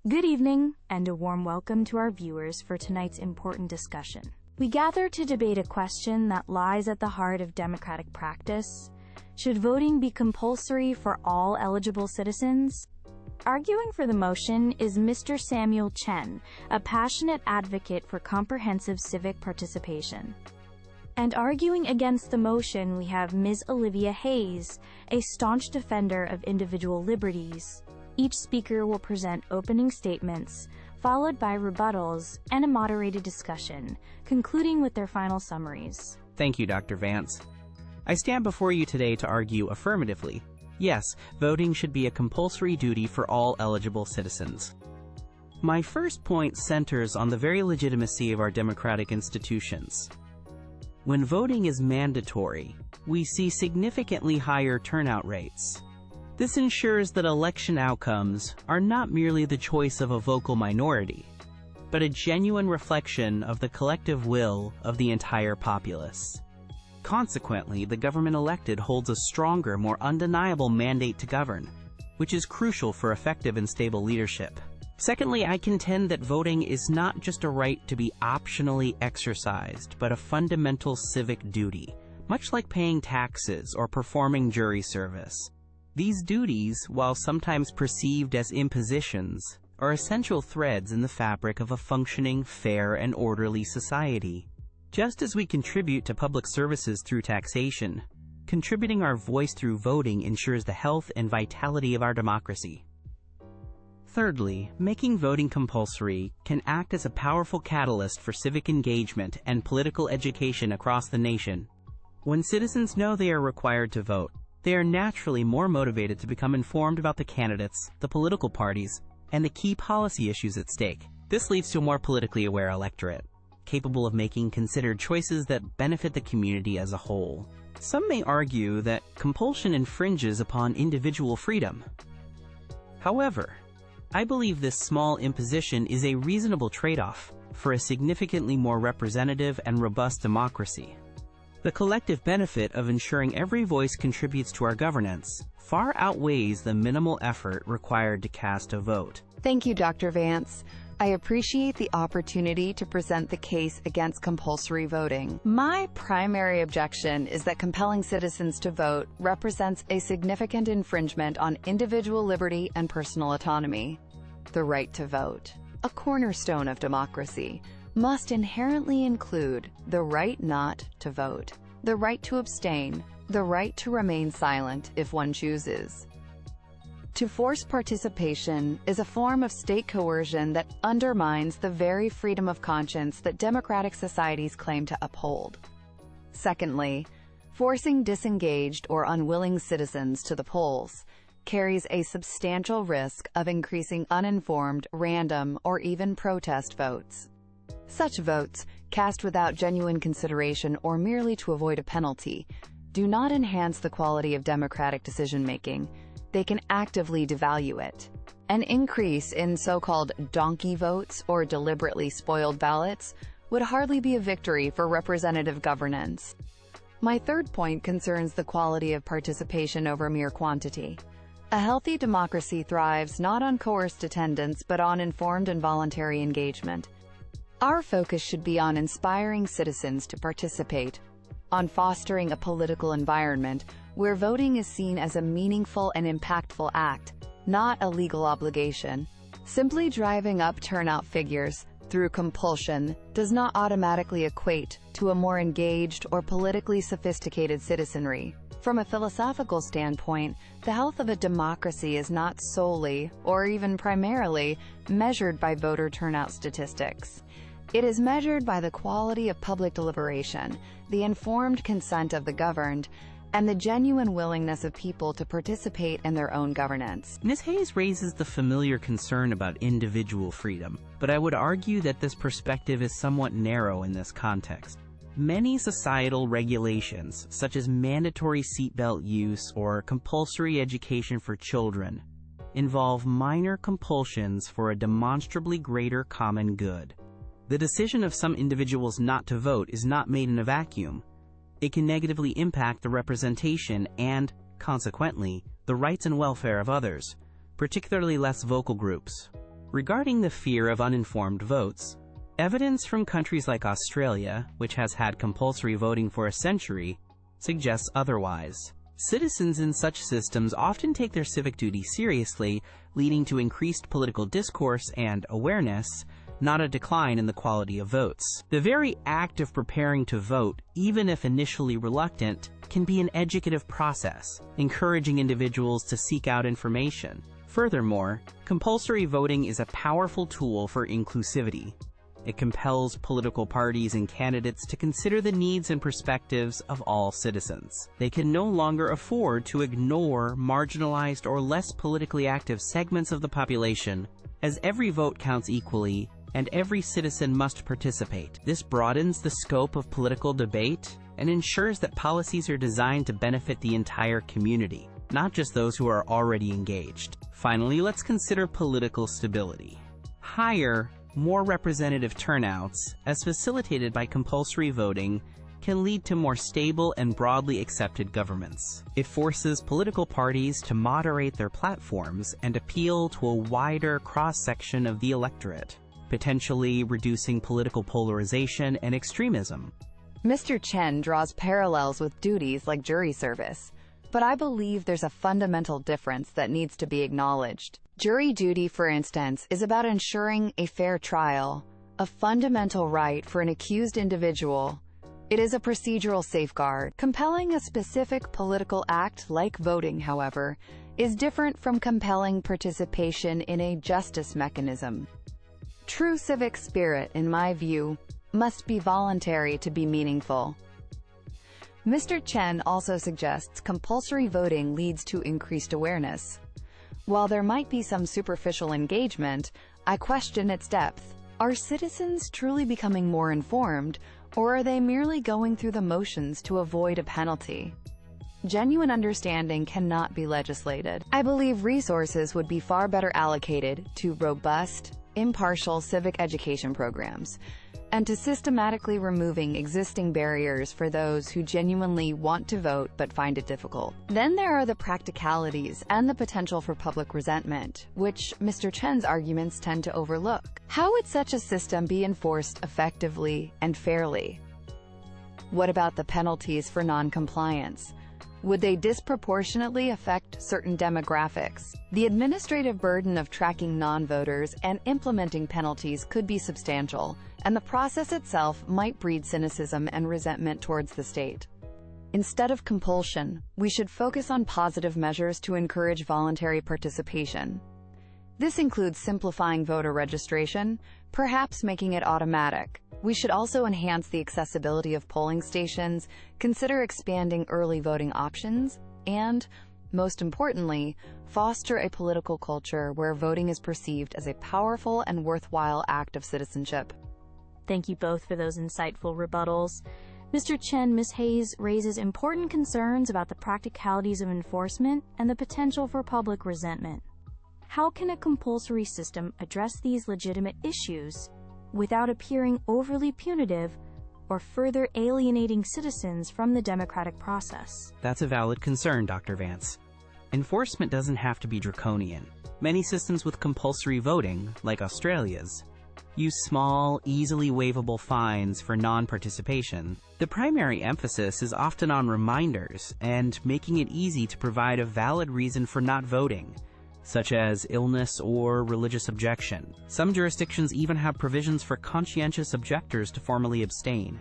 Good evening, and a warm welcome to our viewers for tonight's important discussion. We gather to debate a question that lies at the heart of democratic practice. Should voting be compulsory for all eligible citizens? Arguing for the motion is Mr. Samuel Chen, a passionate advocate for comprehensive civic participation. And arguing against the motion, we have Ms. Olivia Hayes, a staunch defender of individual liberties. Each speaker will present opening statements, followed by rebuttals and a moderated discussion, concluding with their final summaries. Thank you, Dr. Vance. I stand before you today to argue affirmatively. Yes, voting should be a compulsory duty for all eligible citizens. My first point centers on the very legitimacy of our democratic institutions. When voting is mandatory, we see significantly higher turnout rates. This ensures that election outcomes are not merely the choice of a vocal minority, but a genuine reflection of the collective will of the entire populace. Consequently, the government elected holds a stronger, more undeniable mandate to govern, which is crucial for effective and stable leadership. Secondly, I contend that voting is not just a right to be optionally exercised, but a fundamental civic duty, much like paying taxes or performing jury service. These duties, while sometimes perceived as impositions, are essential threads in the fabric of a functioning, fair, and orderly society. Just as we contribute to public services through taxation, contributing our voice through voting ensures the health and vitality of our democracy. Thirdly, making voting compulsory can act as a powerful catalyst for civic engagement and political education across the nation. When citizens know they are required to vote, they are naturally more motivated to become informed about the candidates, the political parties, and the key policy issues at stake. This leads to a more politically aware electorate, capable of making considered choices that benefit the community as a whole. Some may argue that compulsion infringes upon individual freedom. However, I believe this small imposition is a reasonable trade-off for a significantly more representative and robust democracy. The collective benefit of ensuring every voice contributes to our governance far outweighs the minimal effort required to cast a vote. Thank you, Dr. Vance. I appreciate the opportunity to present the case against compulsory voting. My primary objection is that compelling citizens to vote represents a significant infringement on individual liberty and personal autonomy. The right to vote, a cornerstone of democracy, must inherently include the right not to vote, the right to abstain, the right to remain silent if one chooses. To force participation is a form of state coercion that undermines the very freedom of conscience that democratic societies claim to uphold. Secondly, forcing disengaged or unwilling citizens to the polls carries a substantial risk of increasing uninformed, random, or even protest votes. Such votes, cast without genuine consideration or merely to avoid a penalty, do not enhance the quality of democratic decision-making. They can actively devalue it. An increase in so-called donkey votes or deliberately spoiled ballots would hardly be a victory for representative governance. My third point concerns the quality of participation over mere quantity. A healthy democracy thrives not on coerced attendance but on informed and voluntary engagement. Our focus should be on inspiring citizens to participate, on fostering a political environment where voting is seen as a meaningful and impactful act, not a legal obligation. Simply driving up turnout figures through compulsion does not automatically equate to a more engaged or politically sophisticated citizenry. From a philosophical standpoint, the health of a democracy is not solely, or even primarily, measured by voter turnout statistics. It is measured by the quality of public deliberation, the informed consent of the governed, and the genuine willingness of people to participate in their own governance. Ms. Hayes raises the familiar concern about individual freedom, but I would argue that this perspective is somewhat narrow in this context. Many societal regulations, such as mandatory seatbelt use or compulsory education for children, involve minor compulsions for a demonstrably greater common good. The decision of some individuals not to vote is not made in a vacuum. It can negatively impact the representation and, consequently, the rights and welfare of others, particularly less vocal groups. Regarding the fear of uninformed votes, evidence from countries like Australia, which has had compulsory voting for a century, suggests otherwise. Citizens in such systems often take their civic duty seriously, leading to increased political discourse and awareness, not a decline in the quality of votes. The very act of preparing to vote, even if initially reluctant, can be an educative process, encouraging individuals to seek out information. Furthermore, compulsory voting is a powerful tool for inclusivity. It compels political parties and candidates to consider the needs and perspectives of all citizens. They can no longer afford to ignore marginalized or less politically active segments of the population, as every vote counts equally and every citizen must participate. This broadens the scope of political debate and ensures that policies are designed to benefit the entire community, not just those who are already engaged. Finally, let's consider political stability. Higher, more representative turnouts, as facilitated by compulsory voting, can lead to more stable and broadly accepted governments. It forces political parties to moderate their platforms and appeal to a wider cross-section of the electorate, potentially reducing political polarization and extremism. Mr. Chen draws parallels with duties like jury service, but I believe there's a fundamental difference that needs to be acknowledged. Jury duty, for instance, is about ensuring a fair trial, a fundamental right for an accused individual. It is a procedural safeguard. Compelling a specific political act like voting, however, is different from compelling participation in a justice mechanism. True civic spirit, in my view, must be voluntary to be meaningful. Mr. Chen also suggests compulsory voting leads to increased awareness. While there might be some superficial engagement, I question its depth. Are citizens truly becoming more informed, or are they merely going through the motions to avoid a penalty? Genuine understanding cannot be legislated. I believe resources would be far better allocated to robust, impartial civic education programs, and to systematically removing existing barriers for those who genuinely want to vote but find it difficult. Then there are the practicalities and the potential for public resentment, which Mr. Chen's arguments tend to overlook. How would such a system be enforced effectively and fairly? What about the penalties for non-compliance? Would they disproportionately affect certain demographics? The administrative burden of tracking non-voters and implementing penalties could be substantial, and the process itself might breed cynicism and resentment towards the state. Instead of compulsion, we should focus on positive measures to encourage voluntary participation. This includes simplifying voter registration, perhaps making it automatic. We should also enhance the accessibility of polling stations, consider expanding early voting options, and, most importantly, foster a political culture where voting is perceived as a powerful and worthwhile act of citizenship. Thank you both for those insightful rebuttals. Mr. Chen, Ms. Hayes raises important concerns about the practicalities of enforcement and the potential for public resentment. How can a compulsory system address these legitimate issues without appearing overly punitive or further alienating citizens from the democratic process? That's a valid concern, Dr. Vance. Enforcement doesn't have to be draconian. Many systems with compulsory voting, like Australia's, use small, easily waivable fines for non-participation. The primary emphasis is often on reminders and making it easy to provide a valid reason for not voting, such as illness or religious objection. Some jurisdictions even have provisions for conscientious objectors to formally abstain.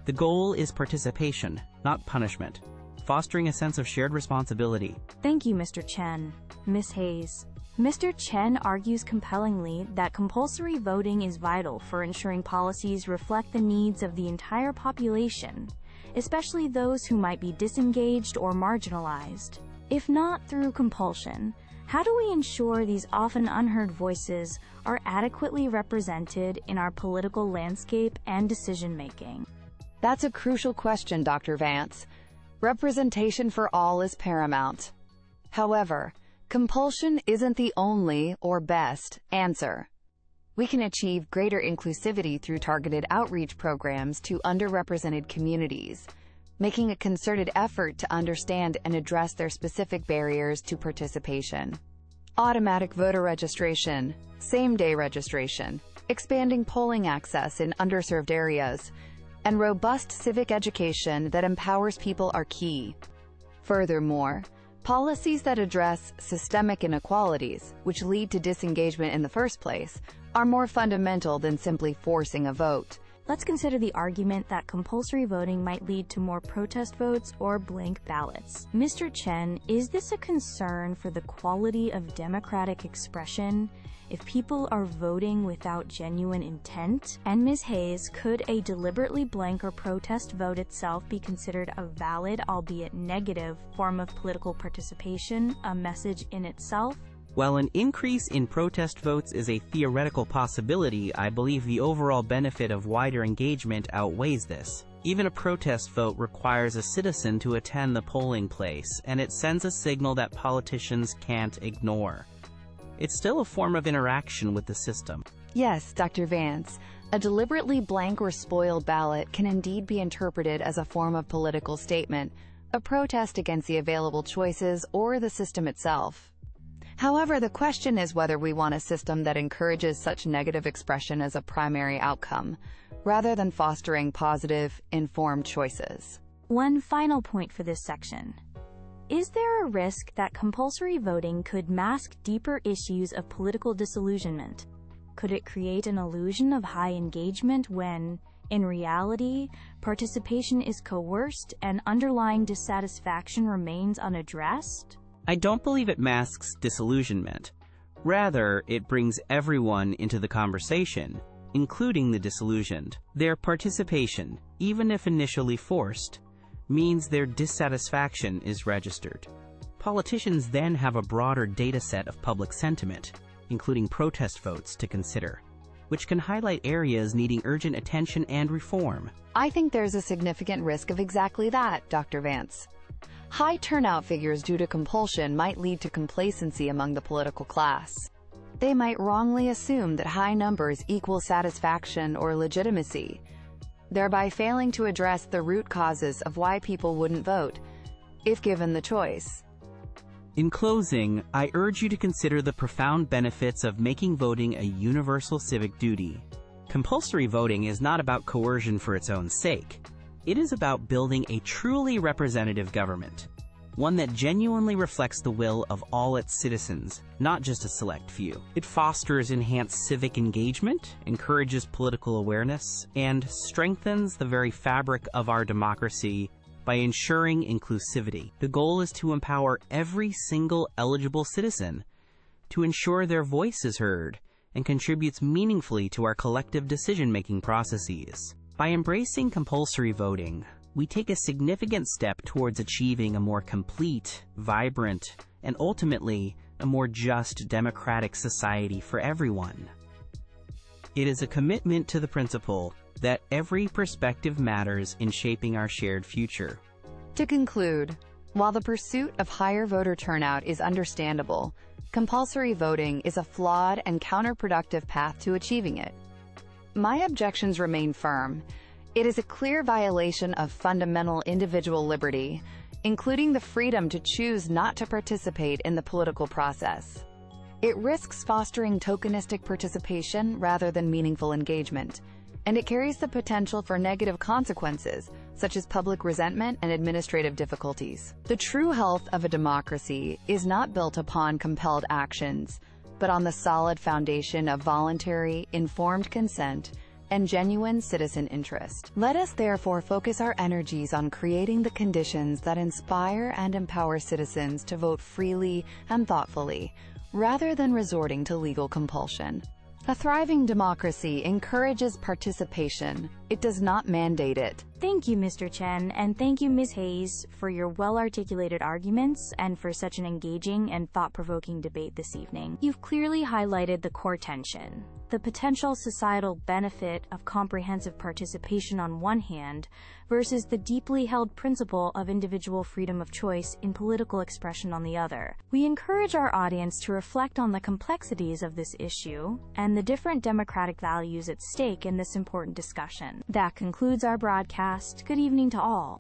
The goal is participation, not punishment, fostering a sense of shared responsibility. Thank you, Mr. Chen. Ms. Hayes. Mr. Chen argues compellingly that compulsory voting is vital for ensuring policies reflect the needs of the entire population, especially those who might be disengaged or marginalized. If not through compulsion, how do we ensure these often unheard voices are adequately represented in our political landscape and decision-making? That's a crucial question, Dr. Vance. Representation for all is paramount. However, compulsion isn't the only or best answer. We can achieve greater inclusivity through targeted outreach programs to underrepresented communities, making a concerted effort to understand and address their specific barriers to participation. automatic voter registration, same-day registration, expanding polling access in underserved areas, and robust civic education that empowers people are key. Furthermore, policies that address systemic inequalities, which lead to disengagement in the first place, are more fundamental than simply forcing a vote. Let's consider the argument that compulsory voting might lead to more protest votes or blank ballots. Mr. Chen, is this a concern for the quality of democratic expression if people are voting without genuine intent? And Ms. Hayes, could a deliberately blank or protest vote itself be considered a valid, albeit negative, form of political participation, a message in itself? While an increase in protest votes is a theoretical possibility, I believe the overall benefit of wider engagement outweighs this. Even a protest vote requires a citizen to attend the polling place, and it sends a signal that politicians can't ignore. It's still a form of interaction with the system. Yes, Dr. Vance, a deliberately blank or spoiled ballot can indeed be interpreted as a form of political statement, a protest against the available choices or the system itself. However, the question is whether we want a system that encourages such negative expression as a primary outcome, rather than fostering positive, informed choices. One final point for this section. Is there a risk that compulsory voting could mask deeper issues of political disillusionment? Could it create an illusion of high engagement when, in reality, participation is coerced and underlying dissatisfaction remains unaddressed? I don't believe it masks disillusionment. Rather, it brings everyone into the conversation, including the disillusioned. Their participation, even if initially forced, means their dissatisfaction is registered. Politicians then have a broader data set of public sentiment, including protest votes, to consider, which can highlight areas needing urgent attention and reform. I think there's a significant risk of exactly that, Dr. Vance. High turnout figures due to compulsion might lead to complacency among the political class. They might wrongly assume that high numbers equal satisfaction or legitimacy, thereby failing to address the root causes of why people wouldn't vote, if given the choice. In closing, I urge you to consider the profound benefits of making voting a universal civic duty. Compulsory voting is not about coercion for its own sake. It is about building a truly representative government, one that genuinely reflects the will of all its citizens, not just a select few. It fosters enhanced civic engagement, encourages political awareness, and strengthens the very fabric of our democracy by ensuring inclusivity. The goal is to empower every single eligible citizen to ensure their voice is heard and contributes meaningfully to our collective decision-making processes. By embracing compulsory voting, we take a significant step towards achieving a more complete, vibrant, and ultimately, a more just democratic society for everyone. It is a commitment to the principle that every perspective matters in shaping our shared future. To conclude, while the pursuit of higher voter turnout is understandable, compulsory voting is a flawed and counterproductive path to achieving it. My objections remain firm. It is a clear violation of fundamental individual liberty, including the freedom to choose not to participate in the political process. It risks fostering tokenistic participation rather than meaningful engagement, and it carries the potential for negative consequences, such as public resentment and administrative difficulties. The true health of a democracy is not built upon compelled actions, but on the solid foundation of voluntary, informed consent and genuine citizen interest. Let us therefore focus our energies on creating the conditions that inspire and empower citizens to vote freely and thoughtfully, rather than resorting to legal compulsion. A thriving democracy encourages participation. It does not mandate it. Thank you, Mr. Chen, and thank you, Ms. Hayes, for your well-articulated arguments and for such an engaging and thought-provoking debate this evening. You've clearly highlighted the core tension: the potential societal benefit of comprehensive participation on one hand versus the deeply held principle of individual freedom of choice in political expression on the other. We encourage our audience to reflect on the complexities of this issue and the different democratic values at stake in this important discussion. That concludes our broadcast. Good evening to all.